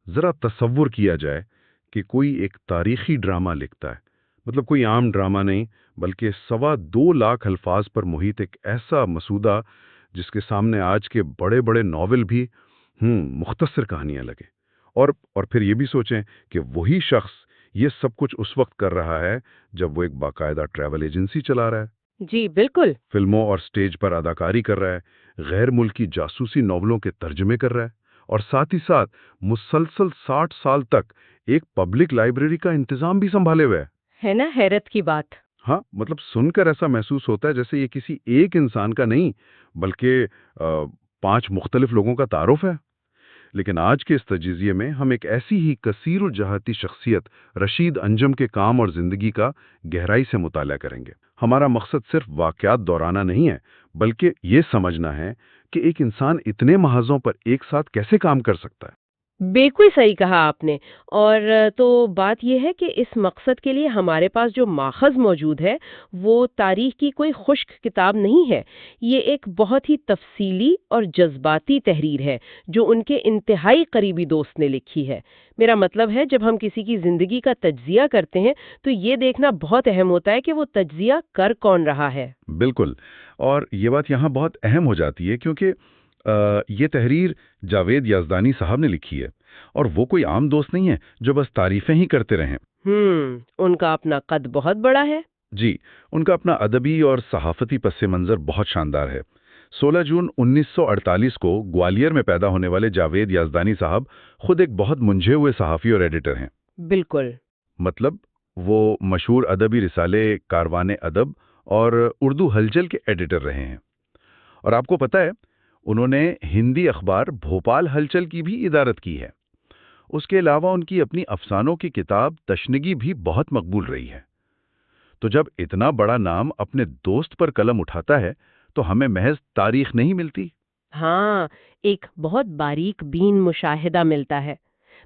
ذرا تصور کیا جائے کہ کوئی ایک تاریخی ڈرامہ لکھتا ہے، مطلب کوئی عام ڈرامہ نہیں، بلکہ 2.25 لاکھ الفاظ پر محیط ایک ایسا مسودہ جس کے سامنے آج کے بڑے بڑے ناول بھی مختصر کہانیاں لگے۔ اور پھر یہ بھی سوچیں کہ وہی شخص یہ سب کچھ اس وقت کر رہا ہے جب وہ ایک باقاعدہ ٹریول ایجنسی چلا رہا ہے، جی بالکل۔ فلموں اور سٹیج پر اداکاری کر رہا ہے، غیر ملکی جاسوسی ناولوں کے ترجمے کر رہا ہے، اور ساتھ ہی ساتھ مسلسل 60 سال تک ایک پبلک لائبریری کا انتظام بھی سنبھالے ہوئے ہے نا حیرت کی بات۔ ہاں، مطلب سن کر ایسا محسوس ہوتا ہے جیسے یہ کسی ایک انسان کا نہیں بلکہ 5 مختلف لوگوں کا تعارف ہے۔ لیکن آج کے اس تجزیے میں ہم ایک ایسی ہی کثیر الجہتی شخصیت رشید انجم کے کام اور زندگی کا گہرائی سے مطالعہ کریں گے۔ ہمارا مقصد صرف واقعات دورانہ نہیں ہے، بلکہ یہ سمجھنا ہے کہ ایک انسان اتنے محاذوں پر ایک ساتھ کیسے کام کر سکتا ہے۔ بالکل صحیح کہا آپ نے۔ اور تو بات یہ ہے کہ اس مقصد کے لیے ہمارے پاس جو ماخذ موجود ہے وہ تاریخ کی کوئی خشک کتاب نہیں ہے، یہ ایک بہت ہی تفصیلی اور جذباتی تحریر ہے جو ان کے انتہائی قریبی دوست نے لکھی ہے۔ میرا مطلب ہے جب ہم کسی کی زندگی کا تجزیہ کرتے ہیں تو یہ دیکھنا بہت اہم ہوتا ہے کہ وہ تجزیہ کر کون رہا ہے۔ بالکل، اور یہ بات یہاں بہت اہم ہو جاتی ہے کیونکہ یہ تحریر جاوید یزدانی صاحب نے لکھی ہے، اور وہ کوئی عام دوست نہیں ہے جو بس تعریفیں ہی کرتے رہیں۔ ان کا اپنا قد بہت بڑا ہے۔ جی، ان کا اپنا ادبی اور صحافتی پس منظر بہت شاندار ہے۔ 16 جون 1948 کو گوالیر میں پیدا ہونے والے جاوید یزدانی صاحب خود ایک بہت منجھے ہوئے صحافی اور ایڈیٹر ہیں۔ بالکل۔ مطلب وہ مشہور ادبی رسالے کاروان ادب اور اردو ہلچل کے ایڈیٹر رہے ہیں، اور آپ کو پتہ ہے انہوں نے ہندی اخبار بھوپال ہلچل کی بھی ادارت کی ہے۔ اس کے علاوہ ان کی اپنی افسانوں کی کتاب تشنگی بھی بہت مقبول رہی ہے۔ تو جب اتنا بڑا نام اپنے دوست پر قلم اٹھاتا ہے تو ہمیں محض تاریخ نہیں ملتی۔ ہاں، ایک بہت باریک بین مشاہدہ ملتا ہے۔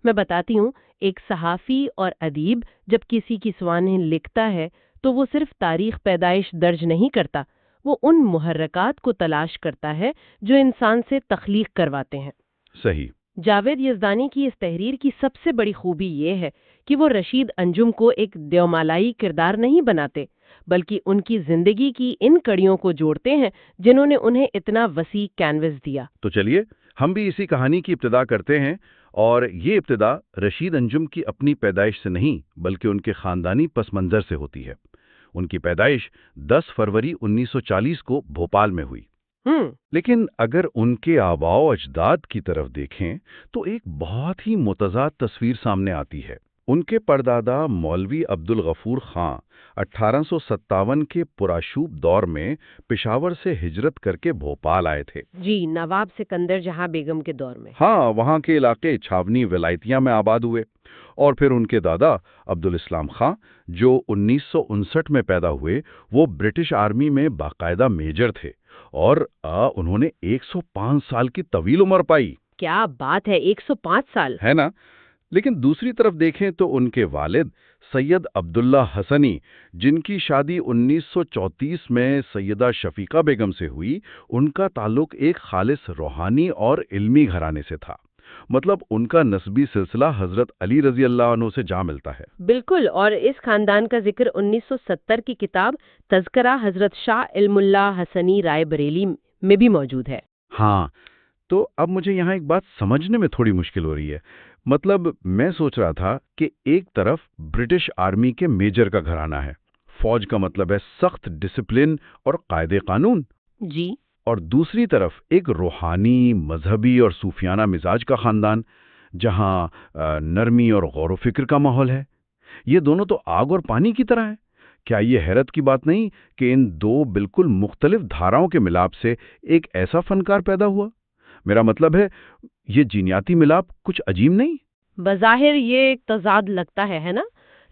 میں بتاتی ہوں، ایک صحافی اور ادیب جب کسی کی سوانح لکھتا ہے تو وہ صرف تاریخ پیدائش درج نہیں کرتا، وہ ان محرکات کو تلاش کرتا ہے جو انسان سے تخلیق کرواتے ہیں۔ صحیح۔ جاوید یزدانی کی اس تحریر کی سب سے بڑی خوبی یہ ہے کہ وہ رشید انجم کو ایک دیومالائی کردار نہیں بناتے، بلکہ ان کی زندگی کی ان کڑیوں کو جوڑتے ہیں جنہوں نے انہیں اتنا وسیع کینوس دیا۔ تو چلیے ہم بھی اسی کہانی کی ابتدا کرتے ہیں، اور یہ ابتدا رشید انجم کی اپنی پیدائش سے نہیں بلکہ ان کے خاندانی پس منظر سے ہوتی ہے۔ ان کی پیدائش 10 فروری 1940 کو بھوپال میں ہوئی۔ لیکن اگر ان کے آباء و اجداد کی طرف دیکھیں تو ایک بہت ہی متضاد تصویر سامنے آتی ہے۔ ان کے پردادا مولوی عبدالغفور خان 1857 کے پرآشوب دور میں پشاور سے ہجرت کر کے بھوپال آئے تھے۔ جی، نواب سکندر جہاں بیگم کے دور میں۔ ہاں، وہاں کے علاقے چھاونی ولایتیاں میں آباد ہوئے، اور پھر ان کے دادا عبدالاسلام خان جو 1959 میں پیدا ہوئے، وہ برٹش آرمی میں باقاعدہ میجر تھے، اور انہوں نے 105 سال کی طویل عمر پائی۔ کیا بات ہے، 105 سال! ہے نا؟ لیکن دوسری طرف دیکھیں تو ان کے والد سید عبداللہ حسنی، جن کی شادی 1934 میں سیدہ شفیقہ بیگم سے ہوئی، ان کا تعلق ایک خالص روحانی اور علمی گھرانے سے تھا۔ مطلب ان کا نسبی سلسلہ حضرت علی رضی اللہ عنہ سے جا ملتا ہے۔ بالکل، اور اس خاندان کا ذکر 1970 کی کتاب تذکرہ حضرت شاہ علم اللہ حسنی رائے بریلی میں بھی موجود ہے۔ ہاں، تو اب مجھے یہاں ایک بات سمجھنے میں تھوڑی مشکل ہو رہی ہے۔ مطلب میں سوچ رہا تھا کہ ایک طرف برٹش آرمی کے میجر کا گھرانہ ہے، فوج کا مطلب ہے سخت ڈسپلن اور قاعدے قانون، جی، اور دوسری طرف ایک روحانی، مذہبی اور صوفیانہ مزاج کا خاندان جہاں نرمی اور غور و فکر کا ماحول ہے۔ یہ دونوں تو آگ اور پانی کی طرح ہیں۔ کیا یہ حیرت کی بات نہیں کہ ان دو بالکل مختلف دھاراؤں کے ملاپ سے ایک ایسا فنکار پیدا ہوا؟ میرا مطلب ہے یہ جینیاتی ملاپ کچھ عجیب نہیں؟ بظاہر یہ ایک تضاد لگتا ہے نا؟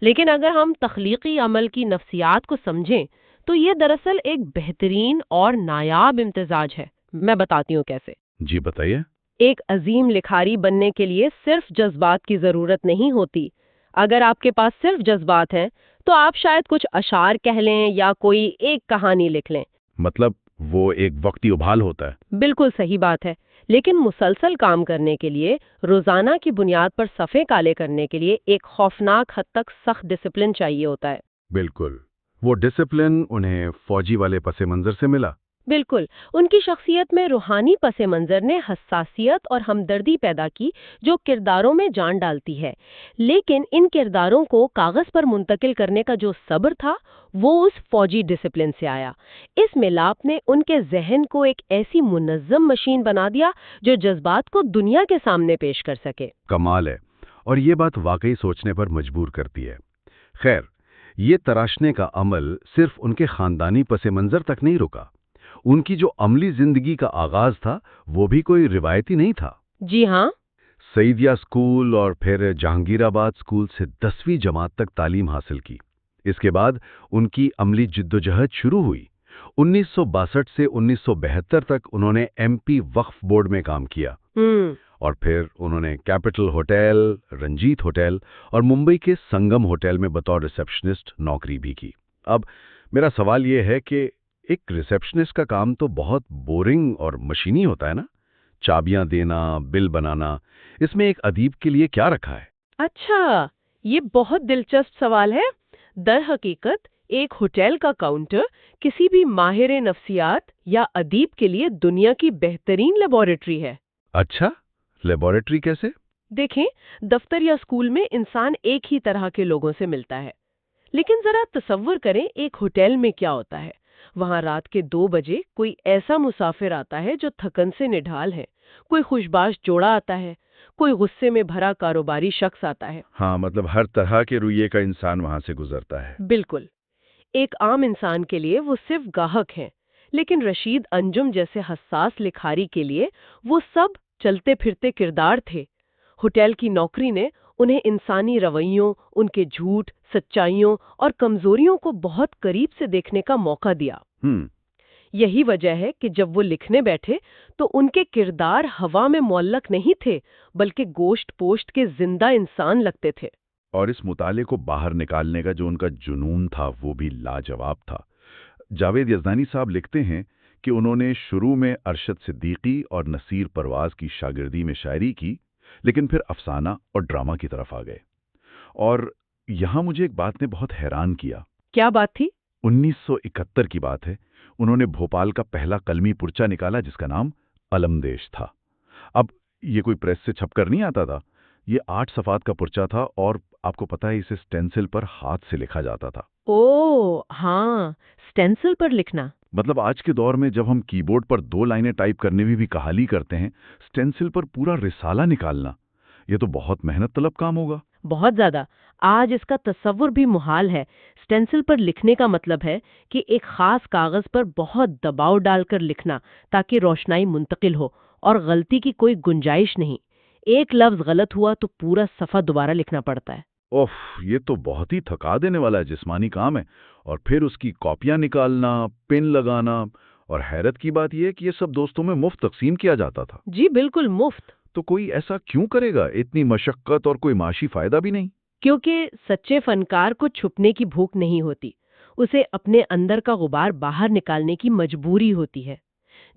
لیکن اگر ہم تخلیقی عمل کی نفسیات کو سمجھیں تو یہ دراصل ایک بہترین اور نایاب امتزاج ہے۔ میں بتاتی ہوں کیسے۔ جی بتائیے۔ ایک عظیم لکھاری بننے کے لیے صرف جذبات کی ضرورت نہیں ہوتی۔ اگر آپ کے پاس صرف جذبات ہیں تو آپ شاید کچھ اشعار کہہ لیں یا کوئی ایک کہانی لکھ لیں۔ مطلب وہ ایک وقتی ابھال ہوتا ہے۔ بالکل صحیح بات ہے، لیکن مسلسل کام کرنے کے لیے، روزانہ کی بنیاد پر صفحے کالے کرنے کے لیے ایک خوفناک حد تک سخت ڈسپلن چاہیے ہوتا ہے۔ بالکل، وہ ڈسپلن انہیں فوجی والے پس منظر سے ملا۔ بالکل، ان کی شخصیت میں روحانی پس منظر نے حساسیت اور ہمدردی پیدا کی جو کرداروں میں جان ڈالتی ہے، لیکن ان کرداروں کو کاغذ پر منتقل کرنے کا جو صبر تھا وہ اس فوجی ڈسپلن سے آیا۔ اس ملاپ نے ان کے ذہن کو ایک ایسی منظم مشین بنا دیا جو جذبات کو دنیا کے سامنے پیش کر سکے۔ کمال ہے، اور یہ بات واقعی سوچنے پر مجبور کرتی ہے۔ خیر، یہ تراشنے کا عمل صرف ان کے خاندانی پس منظر تک نہیں رکا۔ ان کی جو عملی زندگی کا آغاز تھا وہ بھی کوئی روایتی نہیں تھا۔ جی ہاں، سعیدیہ اسکول اور پھر جہانگیر آباد اسکول سے 10ویں جماعت تک تعلیم حاصل کی۔ اس کے بعد ان کی عملی جدوجہد شروع ہوئی۔ 1962 سے 1972 تک انہوں نے MP وقف بورڈ میں کام کیا، اور پھر انہوں نے کیپٹل ہوٹل، رنجیت ہوٹل اور ممبئی کے سنگم ہوٹل میں بطور ریسپشنسٹ نوکری بھی کی۔ اب میرا سوال یہ ہے کہ ایک ریسپشنسٹ کا کام تو بہت بورنگ اور مشینی ہوتا ہے نا؟ چابیاں دینا، بل بنانا، اس میں ایک ادیب کے لیے کیا رکھا ہے؟ اچھا، یہ بہت دلچسپ سوال ہے۔ در حقیقت ایک ہوٹل کا کاؤنٹر کسی بھی ماہر نفسیات یا ادیب کے لیے دنیا کی بہترین لیبارٹری ہے۔ اچھا، لیبارٹری کیسے؟ دیکھیں، دفتر یا اسکول میں انسان ایک ہی طرح کے لوگوں سے ملتا ہے، لیکن ذرا تصور کریں ایک ہوٹل میں کیا ہوتا ہے۔ وہاں رات کے 2 بجے کوئی ایسا مسافر آتا ہے جو تھکن سے نڈھال ہے، کوئی خوشباش جوڑا آتا ہے، کوئی غصے میں بھرا کاروباری شخص آتا ہے۔ ہاں، مطلب ہر طرح کے رویے کا انسان وہاں سے گزرتا ہے۔ بالکل، ایک عام انسان کے لیے وہ صرف گاہک ہیں، لیکن رشید انجم جیسے حساس لکھاری کے لیے وہ سب چلتے پھرتے کردار تھے۔ ہوٹل کی نوکری نے انہیں انسانی رویوں، ان کے جھوٹ، سچائیوں اور کمزوریوں کو بہت قریب سے دیکھنے کا موقع دیا۔ یہی وجہ ہے کہ جب وہ لکھنے بیٹھے تو ان کے کردار ہوا میں معلق نہیں تھے، بلکہ گوشت پوشت کے زندہ انسان لگتے تھے۔ اور اس مطالعے کو باہر نکالنے کا جو ان کا جنون تھا وہ بھی لاجواب تھا۔ جاوید یزدانی صاحب لکھتے ہیں کہ انہوں نے شروع میں ارشد صدیقی اور نصیر پرواز کی شاگردی میں شاعری کی، لیکن پھر افسانہ اور ڈرامہ کی طرف آ گئے۔ اور یہاں مجھے ایک بات نے بہت حیران کیا۔ کیا بات تھی؟ 1971 کی بات ہے، انہوں نے بھوپال کا پہلا قلمی پرچہ نکالا جس کا نام علمدیش تھا۔ اب یہ کوئی پریس سے چھپ کر نہیں آتا تھا، یہ 8 صفحات کا پرچہ تھا، اور آپ کو پتہ ہے اسے سٹینسل پر ہاتھ سے لکھا جاتا تھا۔ اوہ ہاں، سٹینسل پر لکھنا۔ مطلب آج کے دور میں جب ہم کی بورڈ پر 2 لائنیں ٹائپ کرنے میں بھی کہالی کرتے ہیں، سٹینسل پر پورا رسالہ نکالنا، یہ تو بہت محنت طلب کام ہوگا۔ بہت زیادہ۔ آج اس کا تصور بھی محال ہے۔ سٹینسل پر لکھنے کا مطلب ہے کہ ایک خاص کاغذ پر بہت دباؤ ڈال کر لکھنا تاکہ روشنائی منتقل ہو، اور غلطی کی کوئی گنجائش نہیں۔ ایک لفظ غلط ہوا تو پورا صفحہ دوبارہ لکھنا پڑتا ہے۔ اوف، یہ تو بہت ہی تھکا دینے والا جسمانی کام ہے، اور پھر اس کی کاپیاں نکالنا، پن لگانا، اور حیرت کی بات یہ ہے کہ یہ سب دوستوں میں مفت تقسیم کیا جاتا تھا۔ جی بالکل مفت۔ تو کوئی ایسا کیوں کرے گا؟ اتنی مشقت اور کوئی معاشی فائدہ بھی نہیں۔ کیونکہ سچے فنکار کو چھپنے کی بھوک نہیں ہوتی، اسے اپنے اندر کا غبار باہر نکالنے کی مجبوری ہوتی ہے۔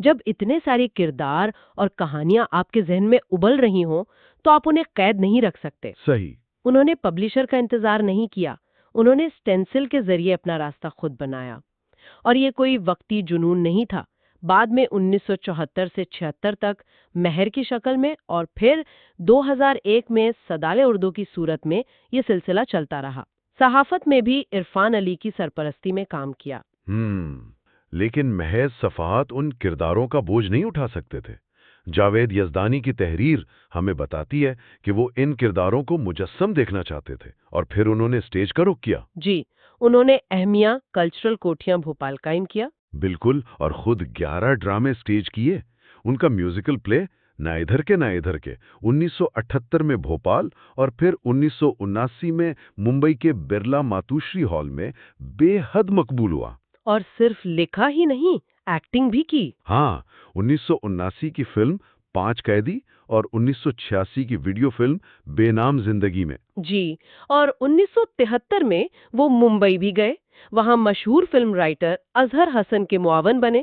جب اتنے سارے کردار اور کہانیاں آپ کے ذہن میں ابل رہی ہوں تو آپ انہیں قید نہیں رکھ سکتے۔ صحیح۔ انہوں نے پبلشر کا انتظار نہیں کیا، انہوں نے سٹینسل کے ذریعے اپنا راستہ خود بنایا۔ اور یہ کوئی وقتی جنون نہیں تھا۔ بعد میں 1974 سے 76 تک مہر کی شکل میں، اور پھر 2001 میں صدال اردو کی صورت میں یہ سلسلہ چلتا رہا۔ صحافت میں بھی عرفان علی کی سرپرستی میں کام کیا۔ لیکن محض صفحات ان کرداروں کا بوجھ نہیں اٹھا سکتے تھے۔ جاوید یزدانی کی تحریر ہمیں بتاتی ہے کہ وہ ان کرداروں کو مجسم دیکھنا چاہتے تھے، اور پھر انہوں نے سٹیج کا رخ کیا۔ جی، انہوں نے اہمیہ کلچرل کوٹھیاں بھوپال قائم کیا۔ بالکل، اور خود 11 ڈرامے سٹیج کیے۔ ان کا میوزیکل پلے نہ ادھر کے نہ ادھر کے 1978 میں بھوپال اور پھر 1979 میں ممبئی کے برلا ماتوشری ہال میں بے حد مقبول ہوا۔ اور صرف لکھا ہی نہیں، ایکٹنگ بھی کی۔ ہاں، 1979 کی فلم 5 قیدی اور 1986 کی ویڈیو فلم بے نام زندگی میں۔ جی، اور 1973 میں وہ ممبئی بھی گئے، وہاں مشہور فلم رائٹر اظہر حسن کے معاون بنے۔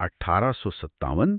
1857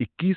21